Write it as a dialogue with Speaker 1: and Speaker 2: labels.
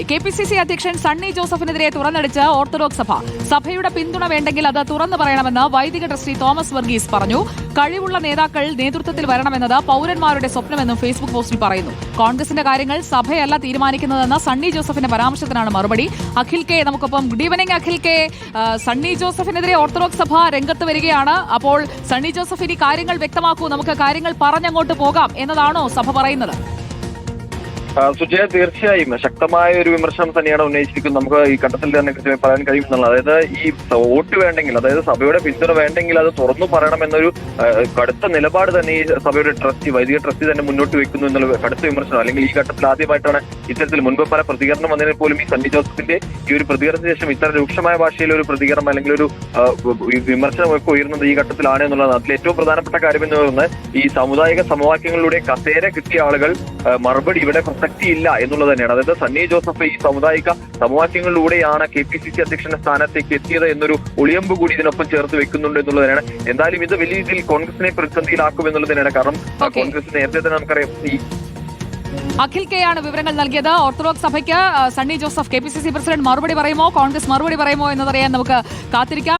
Speaker 1: KPCC അധ്യക്ഷൻ Sunny ജോസഫിനെതിരെ തുറന്നടിച്ച് orthodox സഭ. സഭയുടെ പിന്തുണ വേണ്ടെങ്കിൽ അത് തുറന്നു പറയണമെന്ന് വൈദിക ട്രസ്റ്റി തോമസ് വർഗീസ് പറഞ്ഞു. കഴിവുള്ള നേതാക്കൾ നേതൃത്വത്തിൽ വരണമെന്നത് പൌരന്മാരുടെ സ്വപ്നമെന്നും ഫേസ്ബുക്ക് പോസ്റ്റിൽ പറയുന്നു. കോൺഗ്രസിന്റെ കാര്യങ്ങൾ സഭയല്ല തീരുമാനിക്കുന്നതെന്ന സണ്ണി ജോസഫിന്റെ പരാമർശത്തിനാണ് മറുപടി. അഖിൽ കെ നമുക്കൊപ്പം. Good evening Akhil K. സണ്ണി ജോസഫിനെതിരെ ഓർത്തഡോക്സ് സഭ രംഗത്ത് വരികയാണ്. അപ്പോൾ സണ്ണി ജോസഫ് ഇനി കാര്യങ്ങൾ വ്യക്തമാക്കൂ, നമുക്ക് കാര്യങ്ങൾ പറഞ്ഞങ്ങോട്ട് പോകാം എന്നതാണോ സഭ പറയുന്നത്?
Speaker 2: സുജയ, തീർച്ചയായും ശക്തമായ ഒരു വിമർശനം തന്നെയാണ് ഉന്നയിച്ചിരിക്കുന്നത്. നമുക്ക് ഈ ഘട്ടത്തിൽ തന്നെ കൃത്യമായി പറയാൻ കഴിയുമെന്നുള്ളത്. അതായത് ഈ വോട്ട് വേണ്ടെങ്കിൽ, അതായത് സഭയുടെ പിന്തുണ വേണ്ടെങ്കിൽ അത് തുറന്നു പറയണമെന്നൊരു കടുത്ത നിലപാട് തന്നെ ഈ സഭയുടെ ട്രസ്റ്റി, വൈദിക ട്രസ്റ്റി തന്നെ മുന്നോട്ട് വെക്കുന്നു എന്നുള്ള കടുത്ത വിമർശനം. അല്ലെങ്കിൽ ഈ ഘട്ടത്തിൽ ആദ്യമായിട്ടാണ് ഇത്തരത്തിൽ, മുൻപ് പല പ്രതികരണം വന്നതിൽ പോലും ഈ സണ്ണി ജോസഫിന്റെ ഈ ഒരു പ്രതികരണത്തിന് ശേഷം ഇത്ര രൂക്ഷമായ ഭാഷയിൽ ഒരു പ്രതികരണം അല്ലെങ്കിൽ ഒരു വിമർശനമൊക്കെ ഉയർന്നത് ഈ ഘട്ടത്തിലാണ് എന്നുള്ളതാണ്. അതിൽ ഏറ്റവും പ്രധാനപ്പെട്ട കാര്യം എന്ന് പറയുന്നത് ഈ സാമുദായിക സമവാക്യങ്ങളിലൂടെ കസേര കിട്ടിയ ആളുകൾ മറുപടി ഇവിടെ പ്രസക്തിയില്ല എന്നുള്ളത് തന്നെയാണ്. അതായത് സണ്ണി ജോസഫ് ഈ സാമുദായിക സമവാക്യങ്ങളിലൂടെയാണ് KPCC അധ്യക്ഷന്റെ സ്ഥാനത്തേക്ക് എത്തിയത് എന്നൊരു ഒളിയമ്പ് കൂടി ഇതിനൊപ്പം ചേർത്ത് വെക്കുന്നുണ്ട് എന്നുള്ളത് തന്നെയാണ്. എന്തായാലും ഇത് വലിയ രീതിയിൽ കോൺഗ്രസിനെ പ്രതിസന്ധിയിലാക്കും എന്നുള്ളത് തന്നെയാണ്. കാരണം കോൺഗ്രസ് നേരത്തെ തന്നെ നമുക്കറിയാം.
Speaker 1: അഖിൽ കെ ആണ് വിവരങ്ങൾ നൽകിയത്. ഓർത്തഡോക്സ് സഭയ്ക്ക് സണ്ണി ജോസഫ് KPCC പ്രസിഡന്റ് മറുപടി പറയുമോ, കോൺഗ്രസ് മറുപടി പറയുമോ എന്നതറിയാൻ നമുക്ക് കാത്തിരിക്കാം.